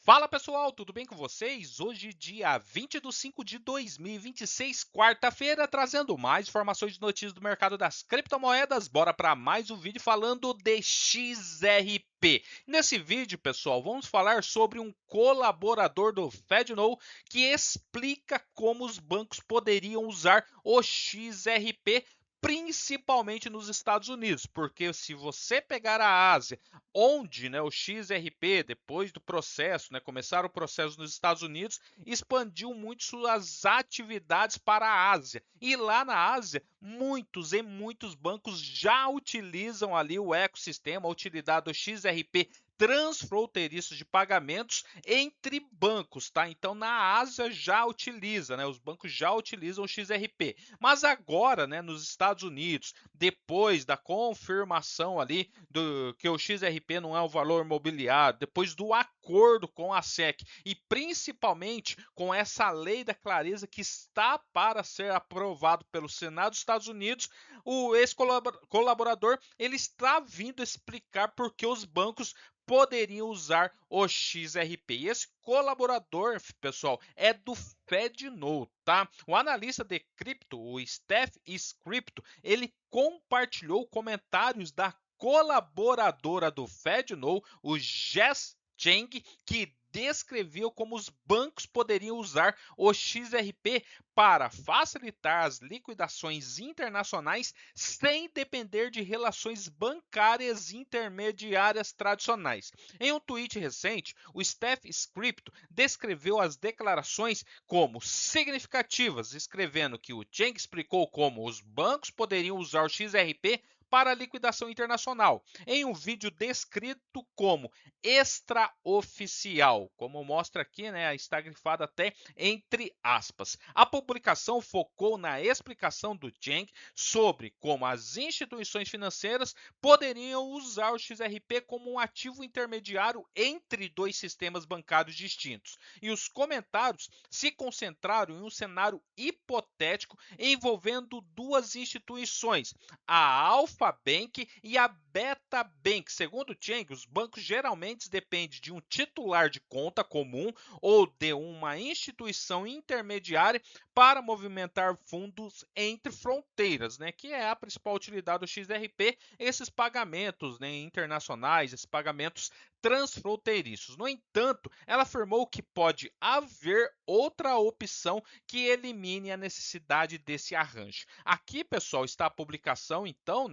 Fala pessoal, tudo bem com vocês? Hoje, dia 20 de 5 de 2026, quarta-feira, trazendo mais informações de notícias do mercado das criptomoedas. Bora para mais um vídeo falando de XRP. Nesse vídeo, pessoal, vamos falar sobre um colaborador do FedNow que explica como os bancos poderiam usar o XRP, principalmente nos Estados Unidos, porque se você pegar a Ásia, onde, o XRP, depois do processo, começaram o processo nos Estados Unidos, expandiu muito suas atividades para a Ásia. E lá na Ásia, muitos bancos já utilizam ali o ecossistema, a utilidade do XRP transfronteiriços de pagamentos entre bancos, tá? Então na Ásia já utiliza, os bancos já utilizam o XRP. Mas agora, nos Estados Unidos, depois da confirmação ali do que o XRP não é um valor mobiliário, depois do acordo com a SEC e principalmente com essa lei da clareza que está para ser aprovado pelo Senado dos Estados Unidos, o ex-colaborador ele está vindo explicar por que os bancos poderiam usar o XRP. E esse colaborador, pessoal, é do FedNow, tá? O analista de cripto, o Steph Scripto, ele compartilhou comentários da colaboradora do FedNow, o Jess Cheng, que descreveu como os bancos poderiam usar o XRP para facilitar as liquidações internacionais sem depender de relações bancárias intermediárias tradicionais. Em um tweet recente, o Steph Scripto descreveu as declarações como significativas, escrevendo que o Cheng explicou como os bancos poderiam usar o XRP para a liquidação internacional, em um vídeo descrito como extraoficial, como mostra aqui, está grifado até entre aspas. A publicação focou na explicação do Cheng sobre como as instituições financeiras poderiam usar o XRP como um ativo intermediário entre dois sistemas bancários distintos. E os comentários se concentraram em um cenário hipotético envolvendo duas instituições, a Alpha Bank e a Beta Bank. Segundo Cheng, os bancos geralmente dependem de um titular de conta comum ou de uma instituição intermediária para movimentar fundos entre fronteiras, que é a principal utilidade do XRP, esses pagamentos internacionais, esses pagamentos transfronteiriços. No entanto, ela afirmou que pode haver outra opção que elimine a necessidade desse arranjo. Aqui, pessoal, está a publicação, então,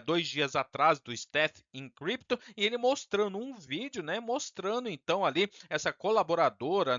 2 dias atrás do Steph Encrypto, e ele mostrando um vídeo, mostrando então ali essa colaboradora,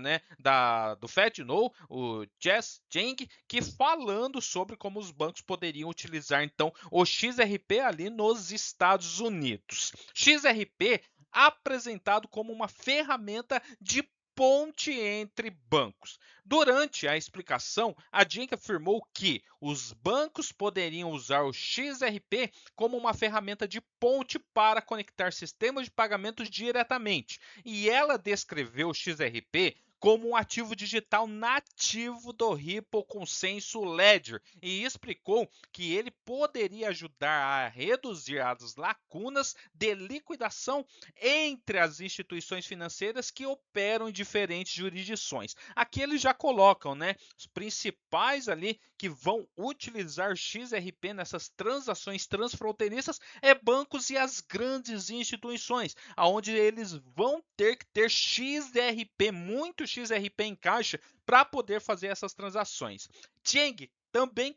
do FedNow, o Jess Cheng, que falando sobre como os bancos poderiam utilizar então o XRP ali nos Estados Unidos. XRP apresentado como uma ferramenta de ponte entre bancos. Durante a explicação, a Jenk afirmou que os bancos poderiam usar o XRP como uma ferramenta de ponte para conectar sistemas de pagamentos diretamente. E ela descreveu o XRP como um ativo digital nativo do Ripple Consensus Ledger e explicou que ele poderia ajudar a reduzir as lacunas de liquidação entre as instituições financeiras que operam em diferentes jurisdições. Aqui eles já colocam, os principais ali que vão utilizar XRP nessas transações transfronteiriças é bancos e as grandes instituições, aonde eles vão ter que ter XRP, muito XRP em caixa para poder fazer essas transações. Cheng também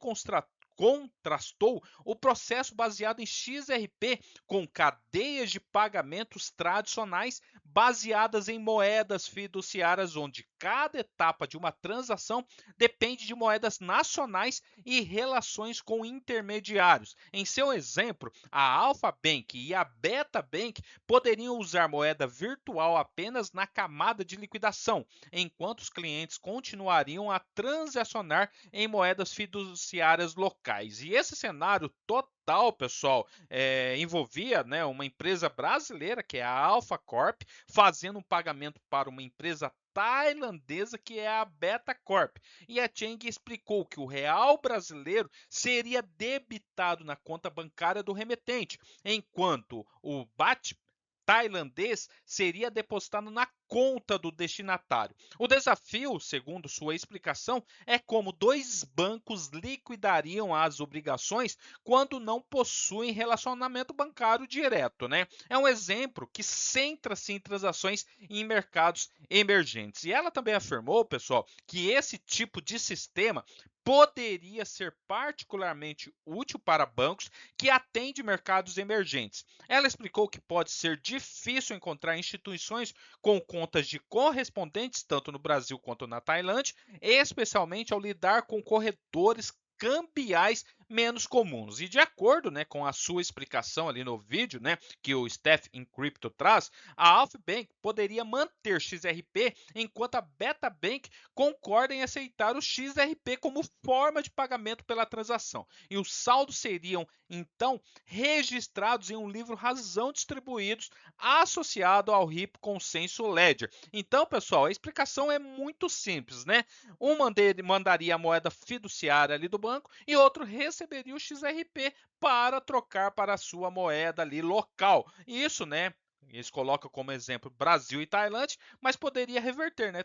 contrastou o processo baseado em XRP com cadeias de pagamentos tradicionais baseadas em moedas fiduciárias, onde cada etapa de uma transação depende de moedas nacionais e relações com intermediários. Em seu exemplo, a Alpha Bank e a Beta Bank poderiam usar moeda virtual apenas na camada de liquidação, enquanto os clientes continuariam a transacionar em moedas fiduciárias locais. E esse cenário total, pessoal, envolvia, uma empresa brasileira, que é a Alpha Corp, fazendo um pagamento para uma empresa tailandesa, que é a Beta Corp. E a Cheng explicou que o real brasileiro seria debitado na conta bancária do remetente, enquanto o BAT tailandês seria depositado na conta do destinatário. O desafio, segundo sua explicação, é como dois bancos liquidariam as obrigações quando não possuem relacionamento bancário direto, né? É um exemplo que centra-se em transações em mercados emergentes. E ela também afirmou, pessoal, que esse tipo de sistema poderia ser particularmente útil para bancos que atendem mercados emergentes. Ela explicou que pode ser difícil encontrar instituições com contas de correspondentes, tanto no Brasil quanto na Tailândia, especialmente ao lidar com corretores cambiais menos comuns. E de acordo, né, com a sua explicação ali no vídeo, né, que o Steph Encrypto traz, a Alpha Bank poderia manter XRP enquanto a Beta Bank concorda em aceitar o XRP como forma de pagamento pela transação. E os saldos seriam então registrados em um livro razão distribuídos associado ao RIP Consenso Ledger. Então, pessoal, a explicação é muito simples, né? Um mandaria a moeda fiduciária ali do banco e outro receberia o XRP para trocar para a sua moeda ali local. Isso, né? Eles colocam como exemplo Brasil e Tailândia, mas poderia reverter, né?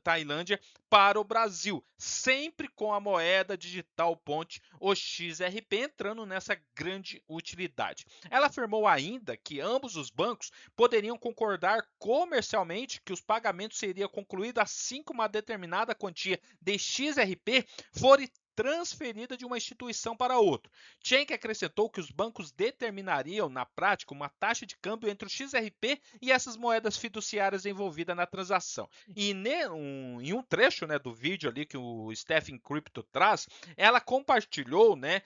Tailândia para o Brasil, sempre com a moeda digital ponte, o XRP, entrando nessa grande utilidade. Ela afirmou ainda que ambos os bancos poderiam concordar comercialmente que os pagamentos seriam concluídos assim que uma determinada quantia de XRP for transferida de uma instituição para outra. Chang acrescentou que os bancos determinariam, na prática, uma taxa de câmbio entre o XRP e essas moedas fiduciárias envolvidas na transação. E em um trecho, né, do vídeo ali que o Stephen Crypto traz, ela compartilhou, né,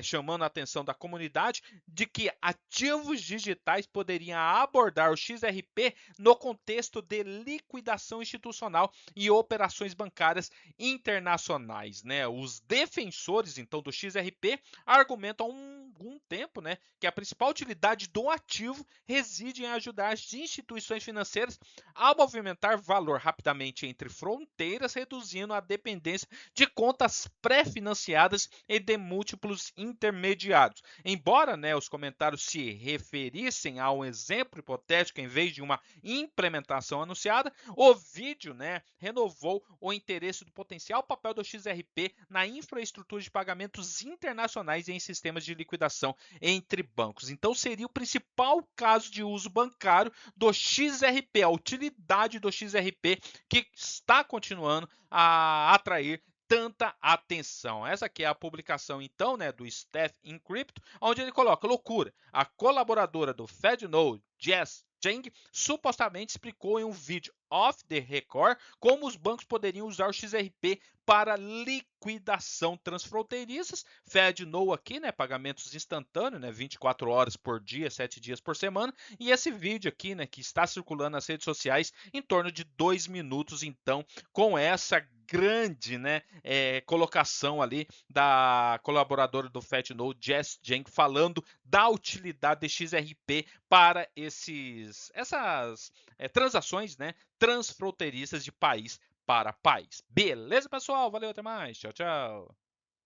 chamando a atenção da comunidade, de que ativos digitais poderiam abordar o XRP no contexto de liquidação institucional e operações bancárias internacionais, né? Os defensores, então, do XRP argumentam há algum tempo, né, que a principal utilidade do ativo reside em ajudar as instituições financeiras a movimentar valor rapidamente entre fronteiras, reduzindo a dependência de contas pré-financiadas e de múltiplos intermediários. Embora, né, os comentários se referissem a um exemplo hipotético em vez de uma implementação anunciada, o vídeo, né, renovou o interesse do potencial papel do XRP na infraestrutura de pagamentos internacionais e em sistemas de liquidação entre bancos. Então, seria o principal caso de uso bancário do XRP, a utilidade do XRP que está continuando a atrair tanta atenção. Essa aqui é a publicação, então, né, do Steph Encrypto, onde ele coloca: loucura. A colaboradora do FedNode, Jess Chang, supostamente explicou em um vídeo off the record como os bancos poderiam usar o XRP para liquidação transfronteiriças. FedNow aqui, né, pagamentos instantâneos, né, 24 horas por dia, 7 dias por semana. E esse vídeo aqui, né, que está circulando nas redes sociais em torno de 2 minutos, então, com essa grande, né, colocação ali da colaboradora do FedNow, Jess Jang, falando da utilidade de XRP para essas transações, né, transfronteiriças de país para país. Beleza, pessoal? Valeu, até mais. Tchau, tchau.